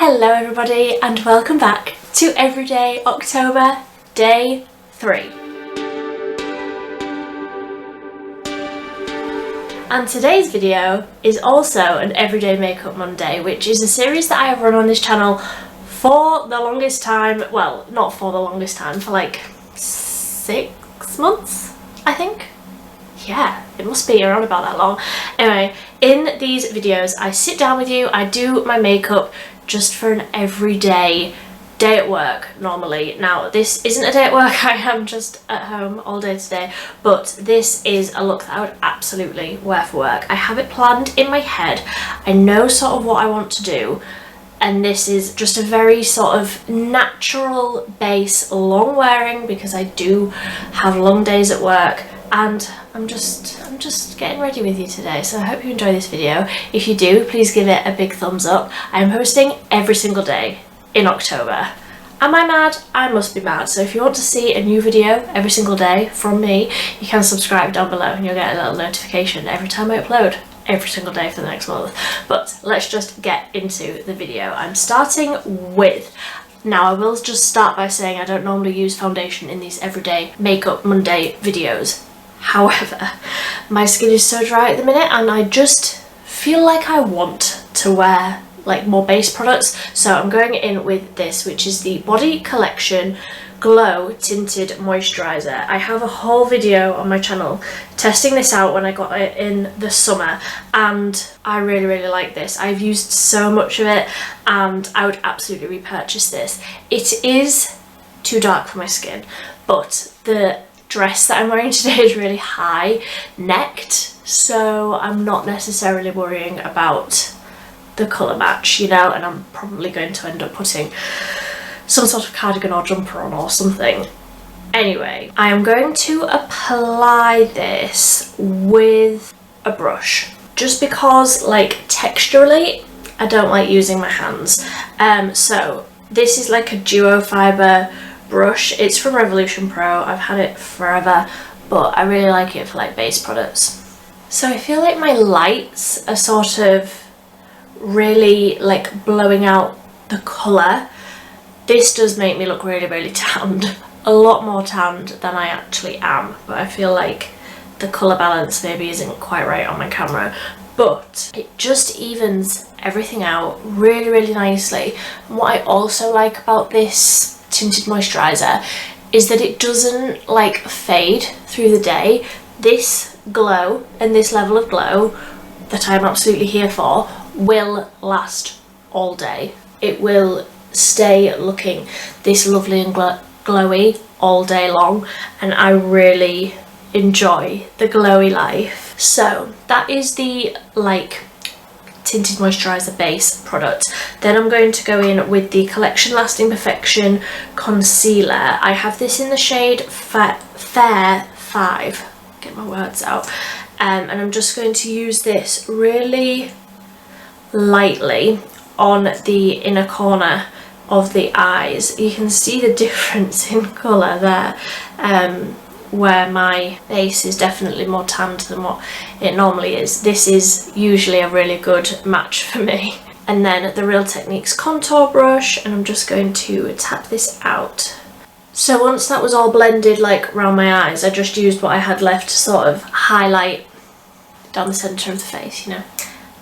Hello everybody and welcome back to Everyday October Day 3. And today's video is also an Everyday Makeup Monday, which is a series that I have run on this channel for the longest time. Well, not for the longest time, for like 6 months, I think. Yeah, it must be around about that long. Anyway, in these videos I sit down with you, I do my makeup just for an everyday day at work normally. Now this isn't a day at work, I am just at home all day today, but this is a look that I would absolutely wear for work. I have it planned in my head, I know sort of what I want to do, and this is just a very sort of natural base, long wearing, because I do have long days at work and I'm just getting ready with you today, so I hope you enjoy this video. If you do, please give it a big thumbs up. I am posting every single day in October. Am I mad? I must be mad. So if you want to see a new video every single day from me, you can subscribe down below and you'll get a little notification every time I upload, every single day for the next month. But let's just get into the video. I'm starting with, now I will just start by saying I don't normally use foundation in these Everyday Makeup Monday videos. However, my skin is so dry at the minute and I just feel like I want to wear like more base products, so I'm going in with this, which is the Body Collection Glow Tinted Moisturiser. I have a whole video on my channel testing this out when I got it in the summer and I really like this. I've used so much of it and I would absolutely repurchase this. It is too dark for my skin, but the dress that I'm wearing today is really high necked, so I'm not necessarily worrying about the colour match, you know, and I'm probably going to end up putting some sort of cardigan or jumper on or something. Anyway, I am going to apply this with a brush just because, like, texturally I don't like using my hands. So this is like a duo fibre brush. It's from Revolution Pro. I've had it forever, but I really like it for like base products. So I feel like my lights are sort of really like blowing out the colour. This does make me look really tanned, a lot more tanned than I actually am, but I feel like the colour balance maybe isn't quite right on my camera, but it just evens everything out really nicely. And what I also like about this tinted moisturiser is that it doesn't like fade through the day. This glow and this level of glow that I'm absolutely here for will last all day. It will stay looking this lovely and glowy all day long, and I really enjoy the glowy life. So that is the like tinted moisturiser base product. Then I'm going to go in with the Collection Lasting Perfection concealer. I have this in the shade Fair 5, get my words out, and I'm just going to use this really lightly on the inner corner of the eyes. You can see the difference in colour there, where my base is definitely more tanned than what it normally is. This is usually a really good match for me. And then the Real Techniques contour brush, and I'm just going to tap this out. So once that was all blended like around my eyes, I just used what I had left to sort of highlight down the centre of the face, you know,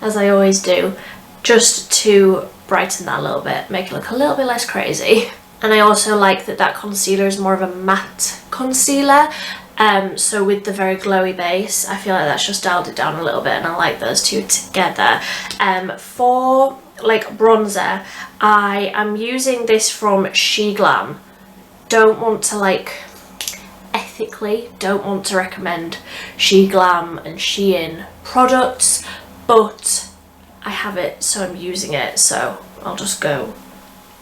as I always do, just to brighten that a little bit, make it look a little bit less crazy. And I also like that that concealer is more of a matte concealer, so with the very glowy base, I feel like that's just dialed it down a little bit, and I like those two together. For like bronzer, I am using this from She Glam. Don't want to like, ethically don't want to recommend She Glam and Shein products, but I have it, so I'm using it, so I'll just go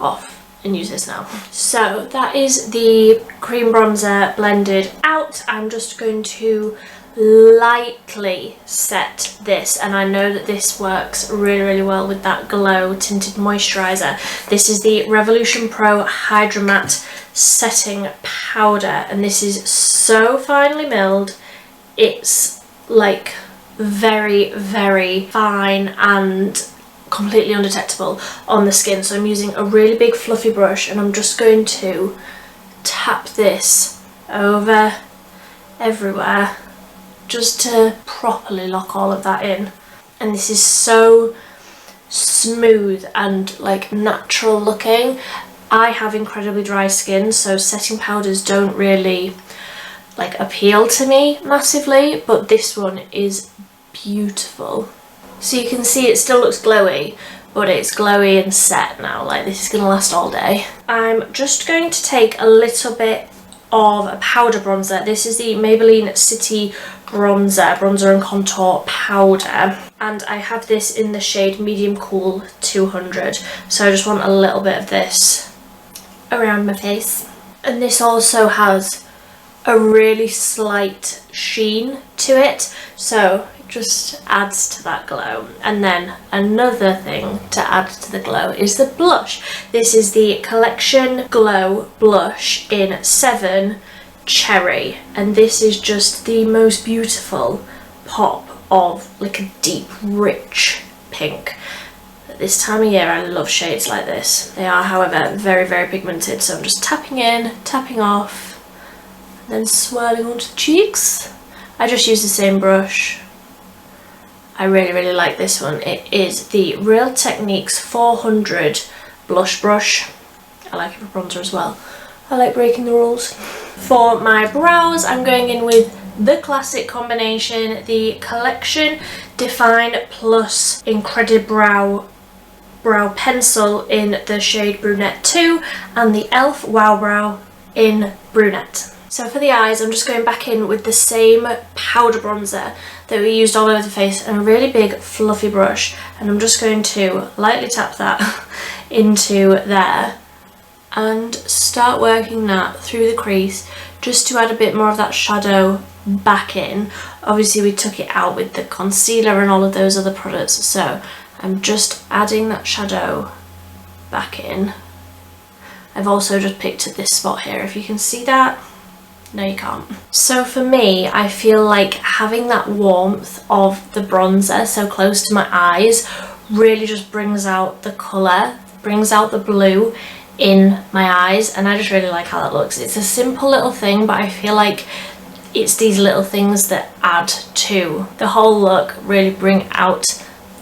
off and use this now. So that is the cream bronzer blended out. I'm just going to lightly set this, and I know that this works really well with that glow tinted moisturiser. This is the Revolution Pro Hydra Matte Setting Powder, and this is so finely milled. It's like very fine and completely undetectable on the skin. So I'm using a really big fluffy brush and I'm just going to tap this over everywhere just to properly lock all of that in. And this is so smooth and like natural looking. I have incredibly dry skin, so setting powders don't really like appeal to me massively, but this one is beautiful. So you can see it still looks glowy, but it's glowy and set now. Like, this is gonna last all day. I'm just going to take a little bit of a powder bronzer. This is the Maybelline City Bronzer and Contour Powder, and I have this in the shade Medium Cool 200. So I just want a little bit of this around my face. And this also has a really slight sheen to it, so it just adds to that glow. And then another thing to add to the glow is the blush. This is the Collection Glow Blush in 7 Cherry, and this is just the most beautiful pop of like a deep rich pink. At this time of year I love shades like this. They are, however, very, very pigmented, so I'm just tapping in, tapping off, and then swirling onto the cheeks. I just use the same brush. I really, really like this one. It is the Real Techniques 400 blush brush. I like it for bronzer as well. I like breaking the rules. For my brows, I'm going in with the classic combination, the Collection Define Plus Incredibrow Brow Pencil in the shade Brunette 2 and the e.l.f. Wow Brow in Brunette. So for the eyes, I'm just going back in with the same powder bronzer that we used all over the face and a really big fluffy brush, and I'm just going to lightly tap that into there and start working that through the crease just to add a bit more of that shadow back in. Obviously we took it out with the concealer and all of those other products, so I'm just adding that shadow back in. I've also just picked at this spot here, if you can see that. No, you can't. So for me, I feel like having that warmth of the bronzer so close to my eyes really just brings out the colour, brings out the blue in my eyes, and I just really like how that looks. It's a simple little thing, but I feel like it's these little things that add to the whole look, really bring out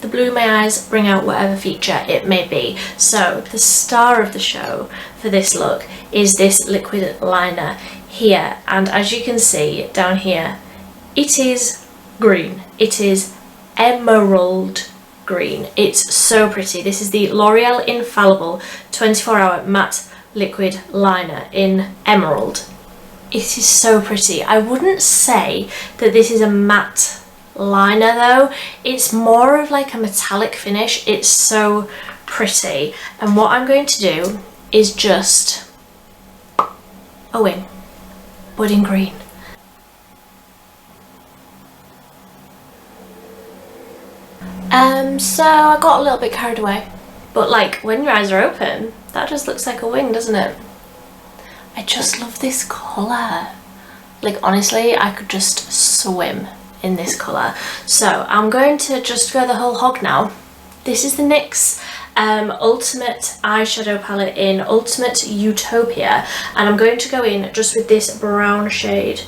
the blue in my eyes, bring out whatever feature it may be. So the star of the show for this look is this liquid liner here, and as you can see down here, it is green. It is emerald green. It's so pretty. This is the L'Oreal Infallible 24-hour matte liquid liner in emerald. It is so pretty. I wouldn't say that this is a matte liner though, it's more of like a metallic finish. It's so pretty, and what I'm going to do is just a wing, but in green. So I got a little bit carried away, but like when your eyes are open, that just looks like a wing, doesn't it? I just love this colour. Like honestly, I could just swim in this colour. So I'm going to just go the whole hog now. This is the NYX Ultimate Eyeshadow Palette in Ultimate Utopia, and I'm going to go in just with this brown shade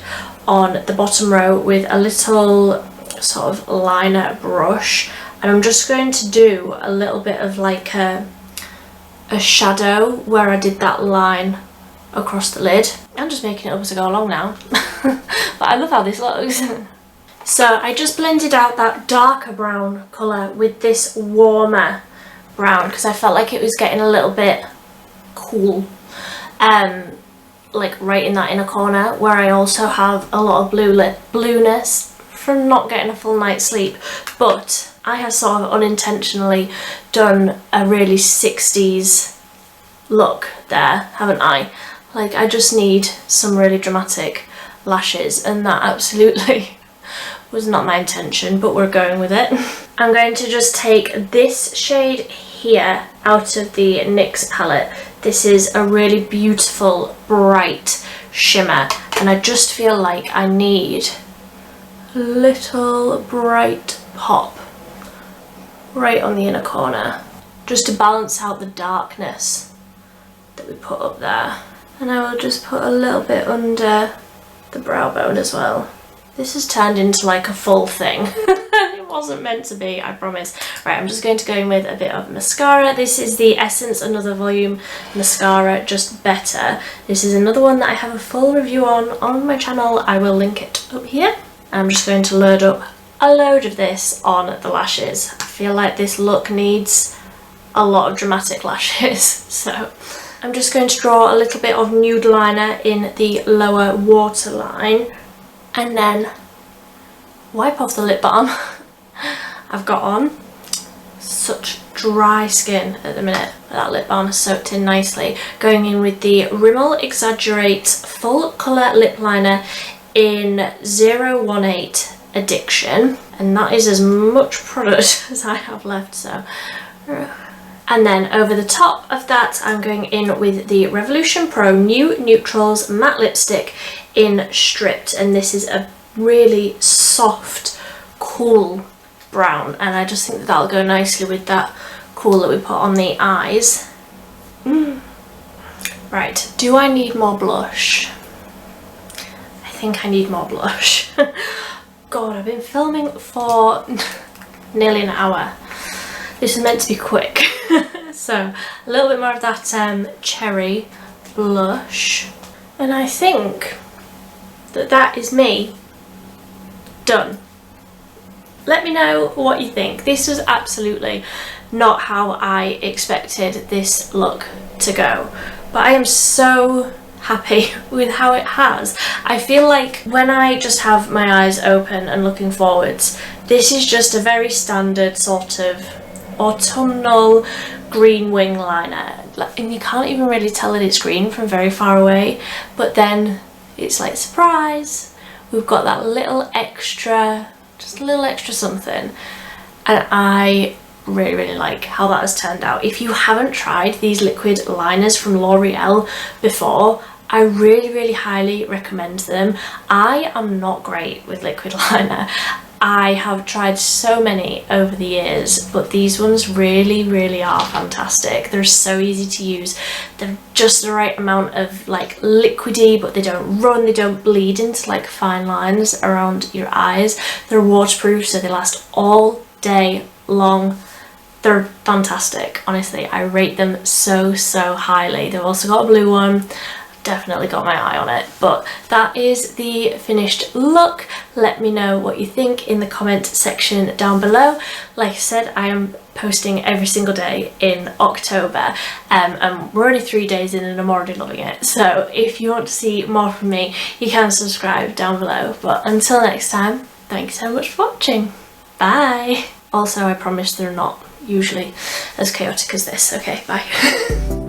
on the bottom row with a little sort of liner brush, and I'm just going to do a little bit of like a shadow where I did that line across the lid. I'm just making it up as I go along now. But I love how this looks. So I just blended out that darker brown colour with this warmer brown because I felt like it was getting a little bit cool, like right in that inner corner where I also have a lot of blueness from not getting a full night's sleep. But I have sort of unintentionally done a really 60s look there, haven't I? Like I just need some really dramatic lashes, and that absolutely was not my intention, but we're going with it. I'm going to just take this shade here out of the NYX palette. This is a really beautiful bright shimmer, and I just feel like I need a little bright pop right on the inner corner, just to balance out the darkness that we put up there. And I will just put a little bit under the brow bone as well. This has turned into like a full thing. It wasn't meant to be, I promise. Right, I'm just going to go in with a bit of mascara. This is the Essence Another Volume Mascara, just better. This is another one that I have a full review on my channel. I will link it up here. I'm just going to load up a load of this on the lashes. I feel like this look needs a lot of dramatic lashes. So I'm just going to draw a little bit of nude liner in the lower waterline and then wipe off the lip balm I've got on. Such dry skin at the minute, but that lip balm is soaked in nicely. Going in with the Rimmel Exaggerate Full Colour Lip Liner in 018 Addiction, and that is as much product as I have left, so. And then over the top of that, I'm going in with the Revolution Pro New Neutrals Matte Lipstick in Stripped, and this is a really soft, cool brown, and I just think that that'll go nicely with that cool that we put on the eyes. Right, do I need more blush? I think I need more blush. God, I've been filming for nearly an hour. This is meant to be quick. So a little bit more of that cherry blush, and I think that that is me done. Let me know what you think. This was absolutely not how I expected this look to go, but I am so happy with how it has. I feel like when I just have my eyes open and looking forwards, this is just a very standard sort of autumnal green wing liner, and you can't even really tell that it's green from very far away, but then it's like, surprise, we've got that little extra, just a little extra something, and I really like how that has turned out. If you haven't tried these liquid liners from L'Oreal before, I really highly recommend them. I am not great with liquid liner. I have tried so many over the years, but these ones really are fantastic. They're so easy to use. They're just the right amount of like liquidy, but they don't run, they don't bleed into like fine lines around your eyes. They're waterproof, so they last all day long. They're fantastic, honestly. I rate them so highly. They've also got a blue one. Definitely got my eye on it, but that is the finished look. Let me know what you think in the comment section down below. Like I said, I am posting every single day in October, and we're only 3 days in and I'm already loving it. So if you want to see more from me, you can subscribe down below. But until next time, thank you so much for watching. Bye. Also, I promise they're not usually as chaotic as this. Okay, bye.